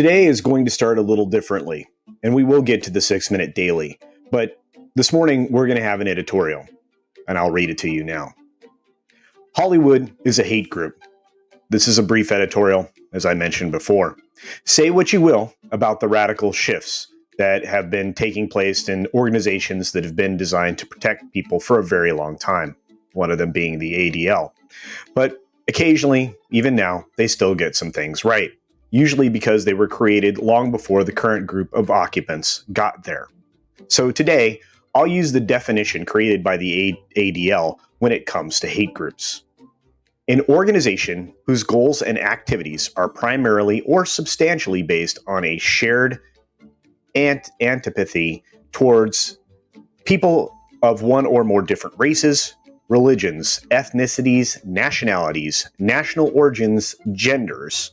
Today is going to start a little differently, and we will get to the 6-Minute Daily, but this morning we're going to have an editorial, and I'll read it to you now. Hollywood is a hate group. This is a brief editorial, as I mentioned before. Say what you will about the radical shifts that have been taking place in organizations that have been designed to protect people for a very long time, one of them being the ADL. But occasionally, even now, they still get some things right, usually because they were created long before the current group of occupants got there. So today, I'll use the definition created by the ADL when it comes to hate groups. An organization whose goals and activities are primarily or substantially based on a shared antipathy towards people of one or more different races, religions, ethnicities, nationalities, national origins, genders,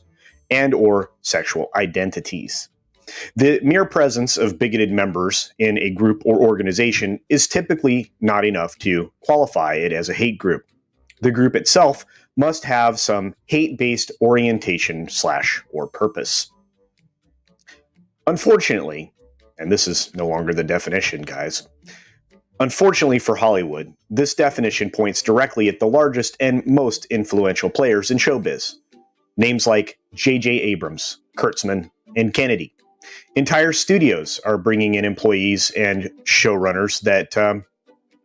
and or sexual identities. The mere presence of bigoted members in a group or organization is typically not enough to qualify it as a hate group. The group itself must have some hate-based orientation or purpose. Unfortunately, and this is no longer the definition, guys. Unfortunately for Hollywood, this definition points directly at the largest and most influential players in showbiz. Names like J.J. Abrams, Kurtzman, and Kennedy. Entire studios are bringing in employees and showrunners that are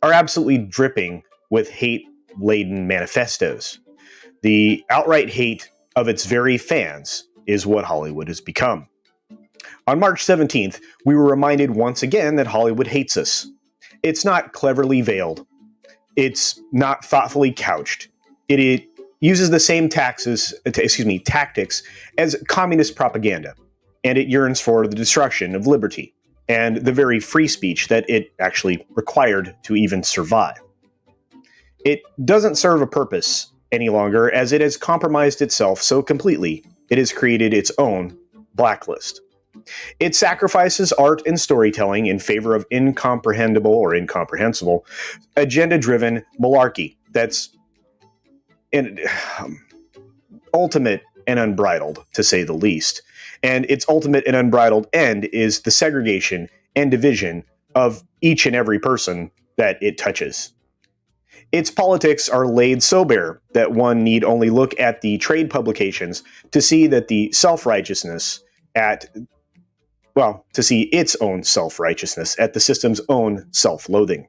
absolutely dripping with hate-laden manifestos. The outright hate of its very fans is what Hollywood has become. On March 17th, we were reminded once again that Hollywood hates us. It's not cleverly veiled. It's not thoughtfully couched. It uses the same tactics as communist propaganda, and it yearns for the destruction of liberty and the very free speech that it actually required to even survive. It doesn't serve a purpose any longer, as it has compromised itself so completely it has created its own blacklist. It sacrifices art and storytelling in favor of incomprehensible, agenda-driven malarkey that's ultimate and unbridled, to say the least. And its ultimate and unbridled end is the segregation and division of each and every person that it touches. Its politics are laid so bare that one need only look at the trade publications to see that to see its own self-righteousness at the system's own self-loathing.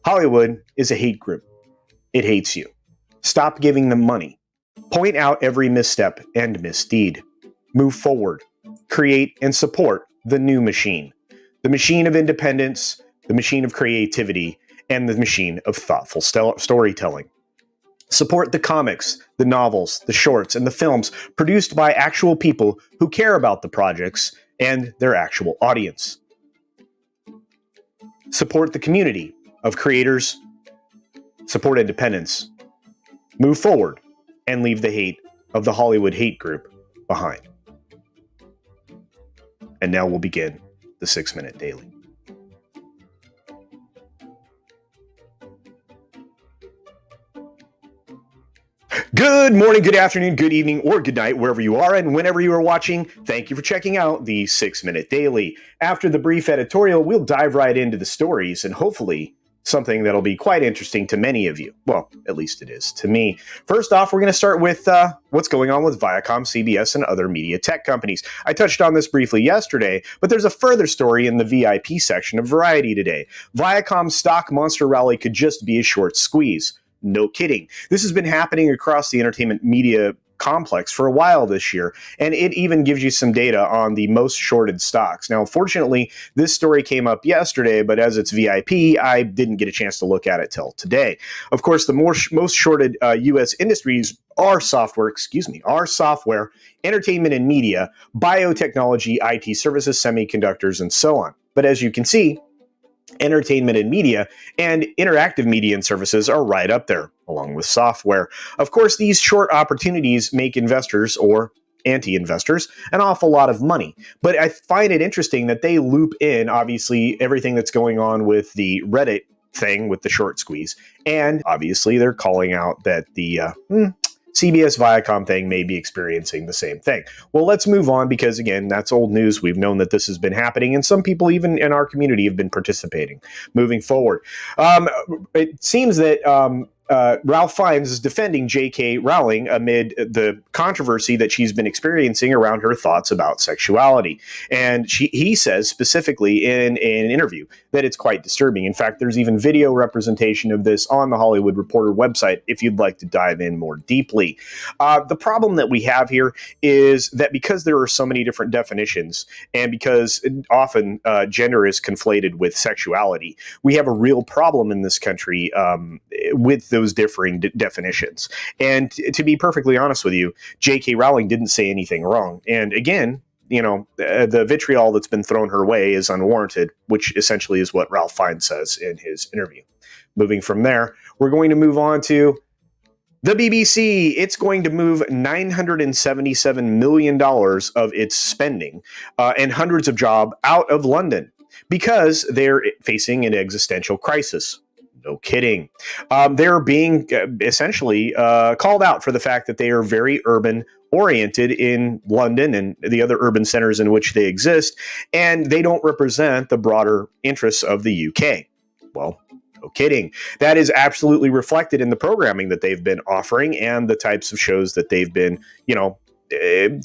Hollywood is a hate group. It hates you. Stop giving them money. Point out every misstep and misdeed. Move forward. Create and support the new machine. The machine of independence, the machine of creativity, and the machine of thoughtful storytelling. Support the comics, the novels, the shorts, and the films produced by actual people who care about the projects and their actual audience. Support the community of creators. Support independence. Move forward and leave the hate of the Hollywood hate group behind. And now we'll begin the 6-Minute Daily. Good morning, good afternoon, good evening, or good night, wherever you are and whenever you are watching. Thank you for checking out the 6-Minute Daily. After the brief editorial, we'll dive right into the stories and hopefully something that'll be quite interesting to many of you. Well, at least it is to me. First off, we're going to start with what's going on with Viacom, CBS, and other media tech companies. I touched on this briefly yesterday, but there's a further story in the VIP section of Variety today. Viacom's stock monster rally could just be a short squeeze. No kidding. This has been happening across the entertainment media complex for a while this year, and it even gives you some data on the most shorted stocks. Now, fortunately, this story came up yesterday, but as it's VIP, I didn't get a chance to look at it till today. Of course, the most shorted U.S. industries are software, entertainment and media, biotechnology, IT services, semiconductors, and so on. But as you can see, entertainment and media and interactive media and services are right up there, along with software. Of course, these short opportunities make investors or anti-investors an awful lot of money. But I find it interesting that they loop in, obviously, everything that's going on with the Reddit thing with the short squeeze. And obviously, they're calling out that the CBS Viacom thing may be experiencing the same thing. Well, let's move on because, again, that's old news. We've known that this has been happening, and some people even in our community have been participating. Moving forward, it seems that Ralph Fiennes is defending J.K. Rowling amid the controversy that she's been experiencing around her thoughts about sexuality. And he says specifically in an interview that it's quite disturbing. In fact, there's even video representation of this on the Hollywood Reporter website if you'd like to dive in more deeply. The problem that we have here is that because there are so many different definitions and because often gender is conflated with sexuality, we have a real problem in this country with those differing definitions. And to be perfectly honest with you, J.K. Rowling didn't say anything wrong. And again, the vitriol that's been thrown her way is unwarranted, which essentially is what Ralph Fiennes says in his interview. Moving from there, we're going to move on to the BBC. It's going to move $977 million of its spending and hundreds of jobs out of London because they're facing an existential crisis. No kidding. They're being essentially called out for the fact that they are very urban oriented in London and the other urban centers in which they exist, and they don't represent the broader interests of the UK. Well, no kidding. That is absolutely reflected in the programming that they've been offering and the types of shows that they've been,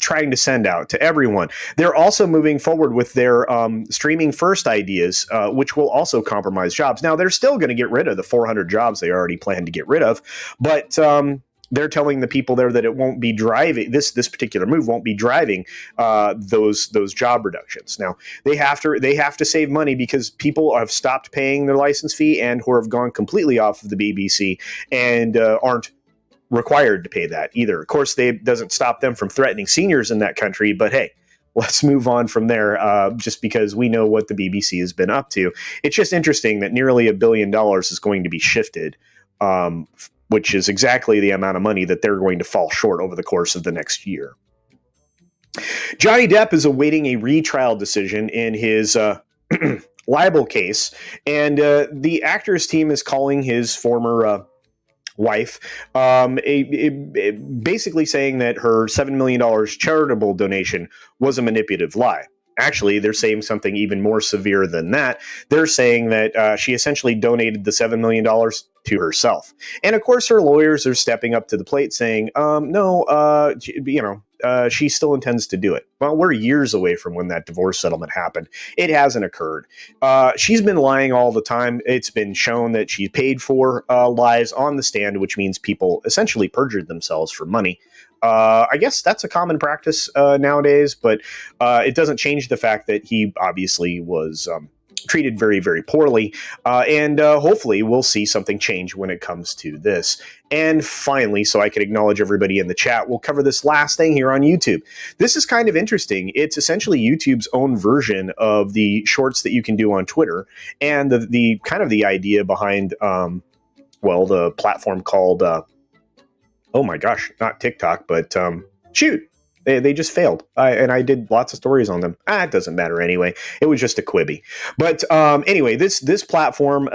trying to send out to everyone. They're also moving forward with their streaming first ideas, which will also compromise jobs. Now, they're still going to get rid of the 400 jobs they already planned to get rid of, but they're telling the people there that it won't be driving this particular move won't be driving those job reductions. Now they have to save money because people have stopped paying their license fee and who have gone completely off of the BBC and aren't required to pay that either. Of course, they doesn't stop them from threatening seniors in that country, but hey, let's move on from there just because we know what the BBC has been up to. It's just interesting that nearly $1 billion is going to be shifted, which is exactly the amount of money that they're going to fall short over the course of the next year. Johnny Depp is awaiting a retrial decision in his libel case, and the actors team is calling his former wife, basically saying that her $7 million charitable donation was a manipulative lie. Actually, they're saying something even more severe than that. They're saying that she essentially donated the $7 million to herself. And of course, her lawyers are stepping up to the plate saying, she still intends to do it. Well, we're years away from when that divorce settlement happened. It hasn't occurred. She's been lying all the time. It's been shown that she paid for lies on the stand, which means people essentially perjured themselves for money. I guess that's a common practice nowadays, but it doesn't change the fact that he obviously was treated very, very poorly. And hopefully we'll see something change when it comes to this. And finally, so I can acknowledge everybody in the chat, we'll cover this last thing here on YouTube. This is kind of interesting. It's essentially YouTube's own version of the shorts that you can do on Twitter. And the kind of the idea behind, the platform called, oh my gosh, not TikTok, but shoot. They just failed, and I did lots of stories on them. It doesn't matter anyway. It was just a Quibi. But anyway, this platform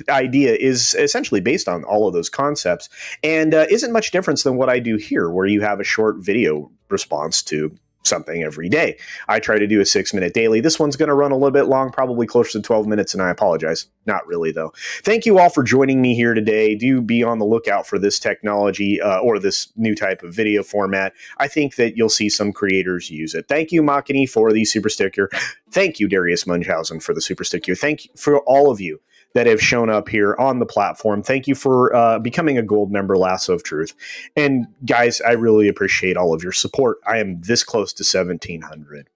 idea is essentially based on all of those concepts and isn't much different than what I do here, where you have a short video response to something every day. I try to do a 6-minute daily. This one's going to run a little bit long, probably closer to 12 minutes, and I apologize. Not really, though. Thank you all for joining me here today. Do be on the lookout for this technology or this new type of video format. I think that you'll see some creators use it. Thank you, Makini, for the super sticker. Thank you, Darius Munchausen, for the super sticker. Thank you for all of you that have shown up here on the platform. Thank you for becoming a gold member, Lasso of Truth. And guys, I really appreciate all of your support. I am this close to 1,700.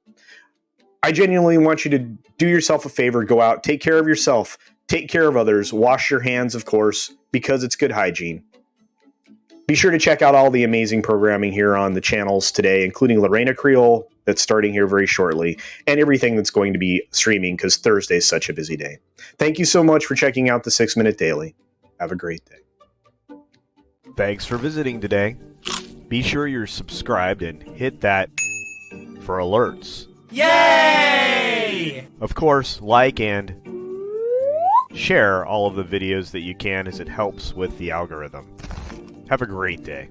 I genuinely want you to do yourself a favor, go out, take care of yourself, take care of others, wash your hands, of course, because it's good hygiene. Be sure to check out all the amazing programming here on the channels today, including Lorena Creole, that's starting here very shortly, and everything that's going to be streaming because Thursday is such a busy day. Thank you so much for checking out the 6-Minute Daily. Have a great day. Thanks for visiting today. Be sure you're subscribed and hit that for alerts. Yay! Of course, like and share all of the videos that you can as it helps with the algorithm. Have a great day.